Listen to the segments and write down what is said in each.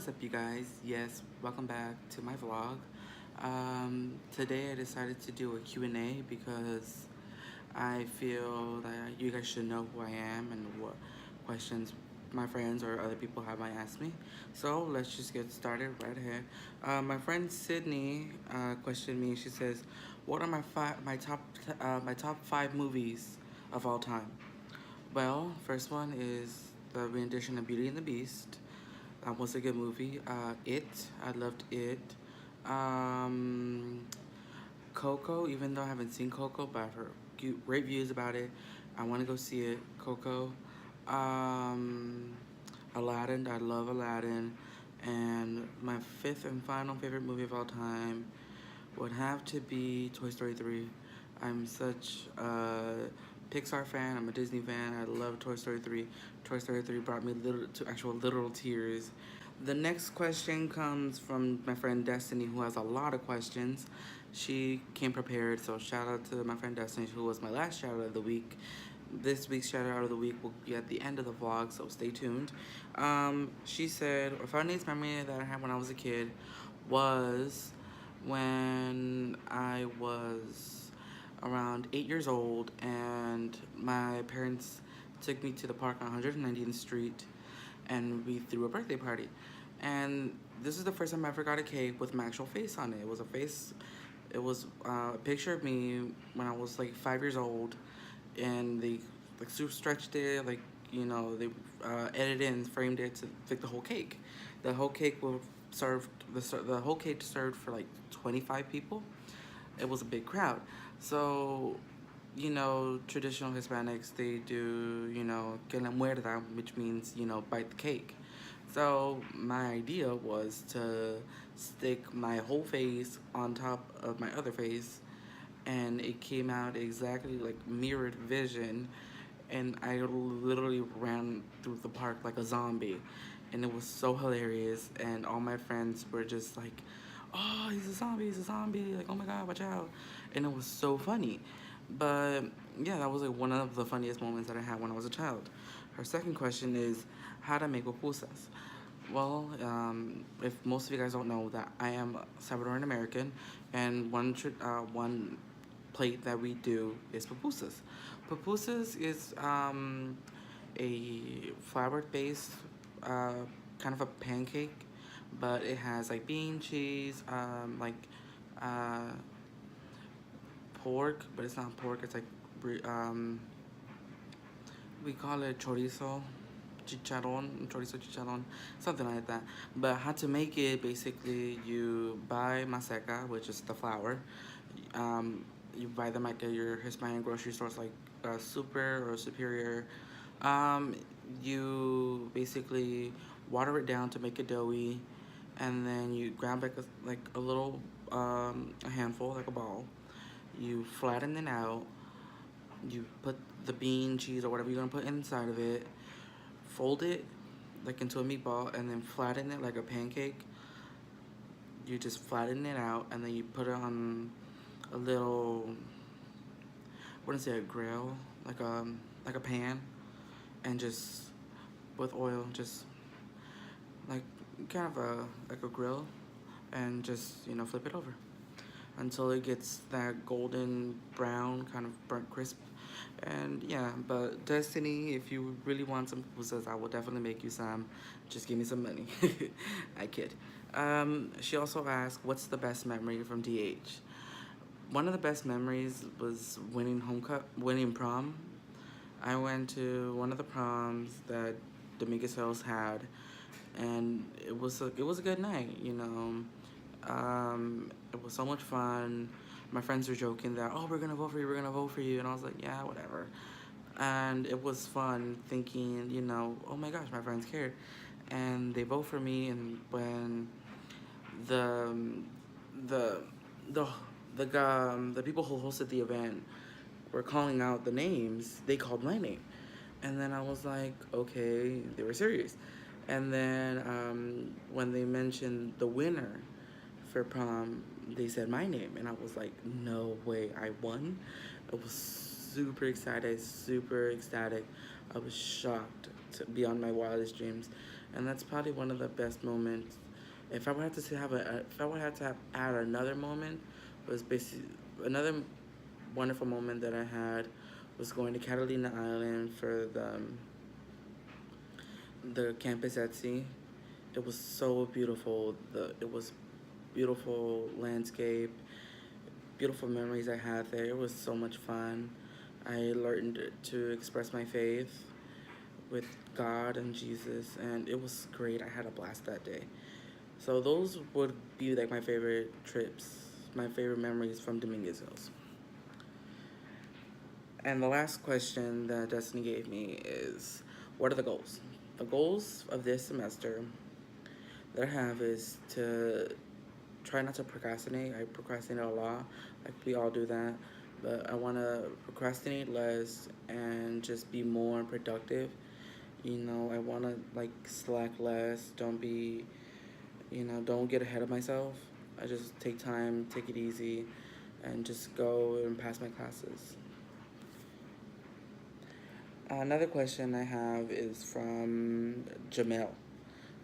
is up, you guys? Yes, welcome back to my vlog. Today I decided to do a Q&A because I feel that you guys should know who I am and what questions my friends or other people have might ask me. So let's just get started right here. My friend Sydney questioned me. She says, "What are my top five movies of all time?" Well, first one is the rendition of Beauty and the Beast. That was a good movie. I loved It. Um, Coco, even though I haven't seen Coco, but I've heard great views about it. I want to go see it. Coco. Um, Aladdin, I love Aladdin. And my fifth and final favorite movie of all time would have to be Toy Story 3. I'm such a Pixar fan. I'm a Disney fan. I love Toy Story 3. Toy Story 3 brought me to actual literal tears. The next question comes from my friend Destiny, who has a lot of questions. She came prepared, so shout out to my friend Destiny, who was my last shout out of the week. This week's shout out of the week will be at the end of the vlog, so stay tuned. She said, a funniest memory that I had when I was a kid was when I was around 8 years old and my parents took me to the park on 190th Street and we threw a birthday party. And this is the first time I ever got a cake with my actual face on it. It was a face, it was a picture of me when I was like 5 years old, and they like super stretched it, like, they edited and framed it to fit the whole cake. The whole cake will serve the whole cake served for like 25 people. It was a big crowd. So, traditional Hispanics, they do, que la muerda, which means, bite the cake. So my idea was to stick my whole face on top of my other face, and it came out exactly like mirrored vision, and I literally ran through the park like a zombie, and it was so hilarious, and all my friends were just like, "Oh, he's a zombie, like, oh my god, watch out," and it was so funny. But yeah, that was like one of the funniest moments that I had when I was a child. Her second question is how to make pupusas. Well, if most of you guys don't know that I am Salvadoran American, and one plate that we do is pupusas. Pupusas is a flour-based kind of a pancake, but it has like bean, cheese, uh, pork, but it's not pork. It's like we call it chorizo chicharron, something like that. But how to make it, basically, you buy maseca, which is the flour. You buy them like at your Hispanic grocery stores, like Super or Superior. Um, you basically water it down to make it doughy, and then you grab like a little, a handful, like a ball. You flatten it out. You put the bean, cheese, or whatever you're gonna put inside of it, fold it like into a meatball, and then flatten it like a pancake. You just flatten it out, and then you put it on a little, I wouldn't say a grill, like a pan, and just with oil, just like kind of like a grill, and just flip it over until it gets that golden brown kind of burnt crisp. And yeah, but Destiny, if you really want some pupusas, I will definitely make you some. Just give me some money. I kid. She also asked, what's the best memory from DH? One of the best memories was winning prom. I went to one of the proms that Dominguez Hills had, and it was a good night. It was so much fun. My friends were joking that, oh, we're gonna vote for you, we're gonna vote for you, and I was like, yeah, whatever. And it was fun thinking, oh my gosh, my friends cared, and they vote for me. And when the the the the people who hosted the event were calling out the names, they called my name, and then I was like, okay, they were serious. And then when they mentioned the winner for prom, they said my name, and I was like, no way, I won. I was super excited, super ecstatic. I was shocked beyond my wildest dreams. and that's probably one of the best moments. If I would have to say if I would have to add another moment, was basically another wonderful moment that I had was going to Catalina Island for the campus at sea. It was so beautiful. It was beautiful landscape, beautiful memories I had there. It was so much fun. I learned to express my faith with God and Jesus, and it was great. I had a blast that day. So those would be like my favorite trips, my favorite memories from Dominguez Hills. And the last question that Destiny gave me is, what are the goals? The goals of this semester that I have is to try not to procrastinate. I procrastinate a lot, like we all do that. But I want to procrastinate less and just be more productive. I want to like slack less. Don't get ahead of myself. I just take time, take it easy, and just go and pass my classes. Another question I have is from Jamel.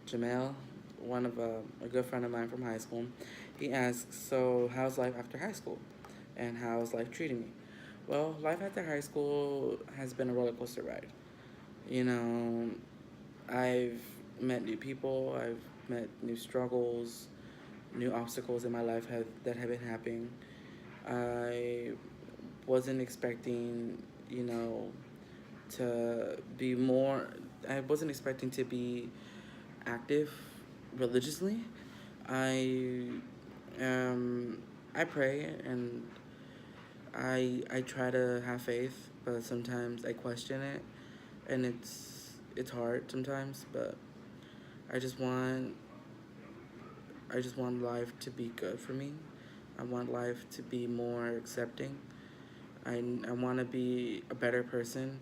Jamel, one of a good friend of mine from high school. He asks, "So, how's life after high school? And how's life treating me?" Well, life after high school has been a roller coaster ride. You know, I've met new people, I've met new struggles, new obstacles in my life that have been happening. I wasn't expecting, you know, to be more, I wasn't expecting to be active religiously. I I pray and I try to have faith, but sometimes I question it, and it's hard sometimes. But I just want I just want life to be good for me. I want life to be more accepting. I want to be a better person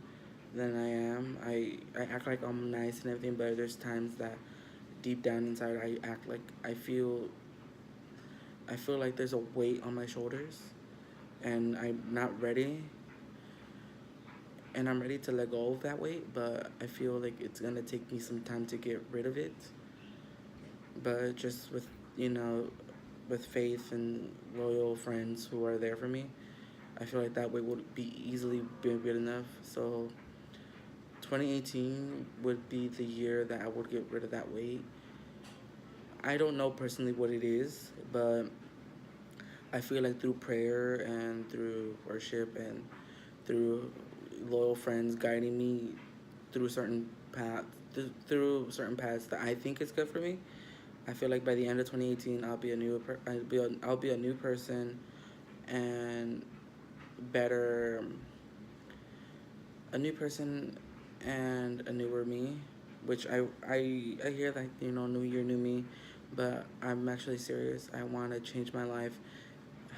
than I am. I act like I'm nice and everything, but there's times that deep down inside I act like I feel like there's a weight on my shoulders and I'm not ready, and I'm ready to let go of that weight, but I feel like it's gonna take me some time to get rid of it. But just you know, with faith and loyal friends who are there for me, I feel like that weight would be easily be good enough. So 2018 would be the year that I would get rid of that weight. I don't know personally what it is, but I feel like through prayer and through worship and through loyal friends guiding me through certain paths, through certain paths that I think is good for me. I feel like by the end of 2018, I'll be a new person and better, a new person and a newer me. Which I hear that new year, new me, but I'm actually serious. I want to change my life,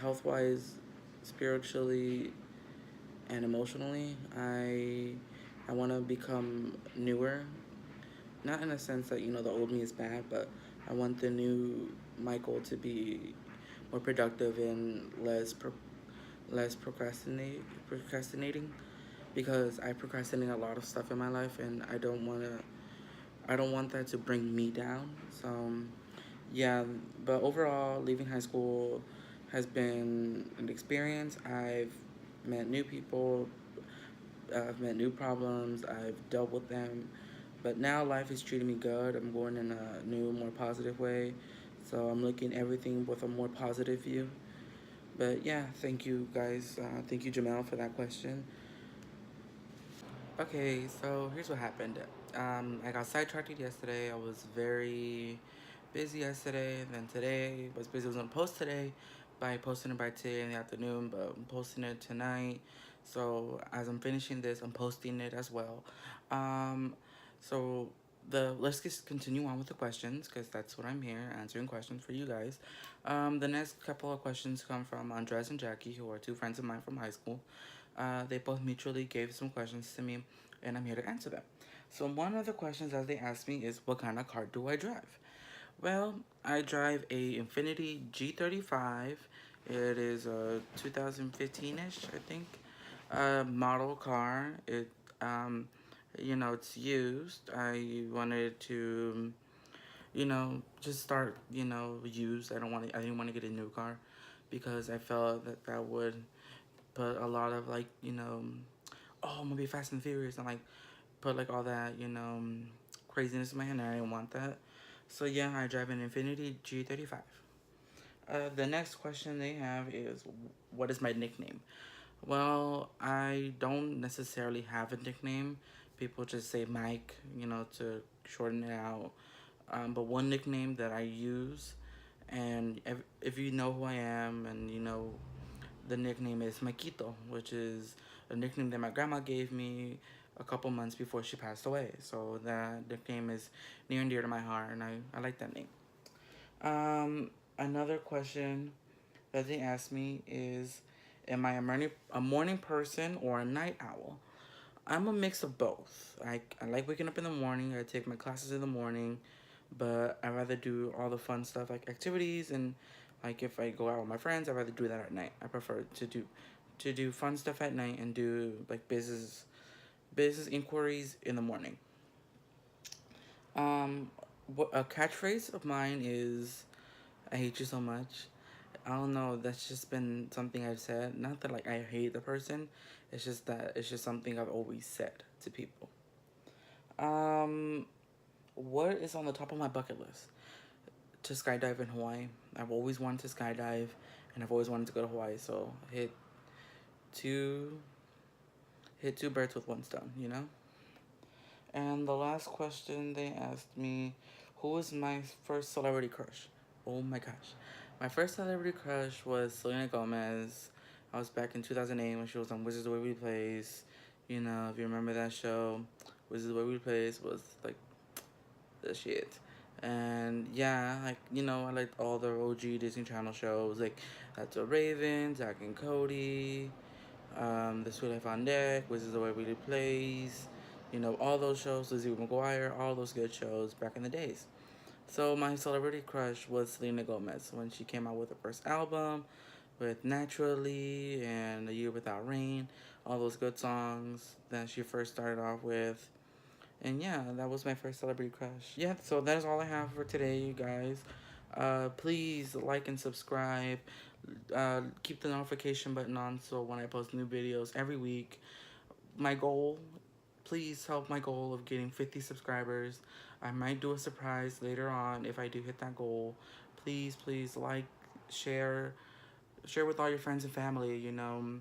health wise, spiritually, and emotionally. I want to become newer, not in a sense that the old me is bad, but I want the new Michael to be more productive and less procrastinating, because I procrastinate a lot of stuff in my life, and I don't want that to bring me down. So yeah, but overall, leaving high school has been an experience. I've met new people, I've met new problems, I've dealt with them, but now life is treating me good. I'm going in a new, more positive way, so I'm looking at everything with a more positive view. But yeah, thank you guys. Thank you, Jamel, for that question. Okay, so here's what happened. I got sidetracked yesterday. I was very busy yesterday. And then today was busy. I was gonna post today, by posting it by today in the afternoon, but I'm posting it tonight. So as I'm finishing this, I'm posting it as well. Um, so let's just continue on with the questions, because that's what I'm here, answering questions for you guys. The next couple of questions come from Andres and Jackie, who are two friends of mine from high school. They both mutually gave some questions to me, and I'm here to answer them. So one of the questions that they asked me is, what kind of car do I drive? Well, I drive a Infiniti G35. It is a 2015-ish, I think, model car. Um, You know, it's used. I wanted to, you know, just start, you know, used. I didn't want to get a new car because I felt that that would put a lot of like, you know, oh, I'm gonna be Fast and Furious and like put like all that, you know, craziness in my hand, and I didn't want that. So yeah, I drive an Infiniti G35. The next question they have is, what is my nickname? Well, I don't necessarily have a nickname. People just say Mike, you know, to shorten it out. But one nickname that I use, and if you know who I am, and you know, the nickname is Maquito, which is a nickname that my grandma gave me a couple months before she passed away. So that nickname is near and dear to my heart, and I like that name. Another question that they asked me is, am I a morning person or a night owl? I'm a mix of both. I like waking up in the morning. I take my classes in the morning, but I rather do all the fun stuff like activities, and like if I go out with my friends, I rather do that at night. I prefer to do fun stuff at night and do like business inquiries in the morning. What a catchphrase of mine is, I hate you so much. I don't know. That's just been something I've said. Not that like I hate the person. It's just that it's just something I've always said to people. Um, what is on the top of my bucket list? To skydive in Hawaii. I've always wanted to skydive, and I've always wanted to go to Hawaii. So two hit two birds with one stone. You know. And the last question they asked me, who was my first celebrity crush? Oh my gosh. My first celebrity crush was Selena Gomez. I was back in 2008 when she was on Wizards of Waverly Place. You know, if you remember that show, Wizards of Waverly Place was like the shit. And yeah, like, you know, I liked all the OG Disney Channel shows, like That's So Raven, Zack and Cody, The Sweet Life on Deck, Wizards of Waverly Place, you know, all those shows, Lizzie McGuire, all those good shows back in the days. So my celebrity crush was Selena Gomez when she came out with her first album, with Naturally and A Year Without Rain, all those good songs that she first started off with. And yeah, that was my first celebrity crush. Yeah, so that is all I have for today, you guys. Please like and subscribe. Keep the notification button on so when I post new videos every week. My goal, please help my goal of getting 50 subscribers. I might do a surprise later on if I do hit that goal. Please like, share with all your friends and family. You know,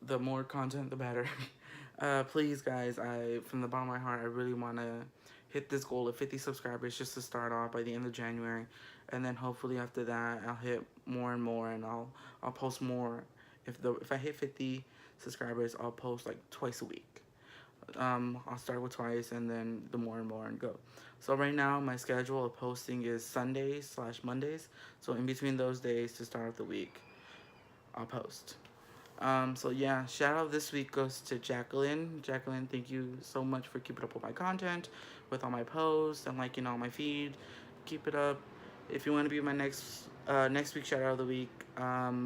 the more content, the better. Please, guys, from the bottom of my heart, I really want to hit this goal of 50 subscribers just to start off by the end of January, and then hopefully after that I'll hit more and more, and I'll post more. If I hit 50 subscribers, I'll post like twice a week. I'll start with twice and then the more and more and go. So right now my schedule of posting is Sundays/Mondays. So in between those days to start off the week, I'll post. So yeah, shout out this week goes to Jacqueline. Jacqueline, thank you so much for keeping up with my content, with all my posts and liking all my feed. Keep it up. If you want to be my next week shout out of the week,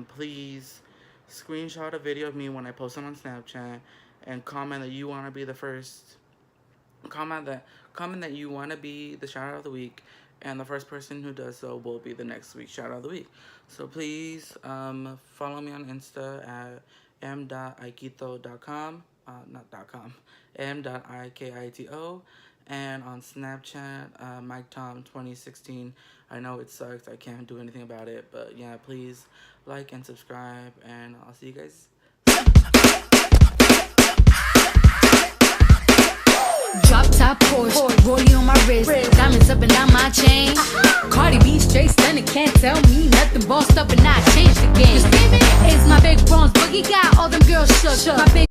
please screenshot a video of me when I post it on Snapchat and comment that you want to be the first. Comment that you want to be the shout out of the week, and the first person who does so will be the next week's shout out of the week. So please follow me on Insta at m.ikito.com, not .com, m.ikito, and on Snapchat, MikeTom2016. I know it sucks, I can't do anything about it, but yeah, please like and subscribe, and I'll see you guys. Drop top Porsche, rollie on my wrist, diamonds up and down my chain. Cardi B straight stunning, can't tell me nothing. Bossed up and I changed the game. It's my big bronze boogie, got all them girls shook. My big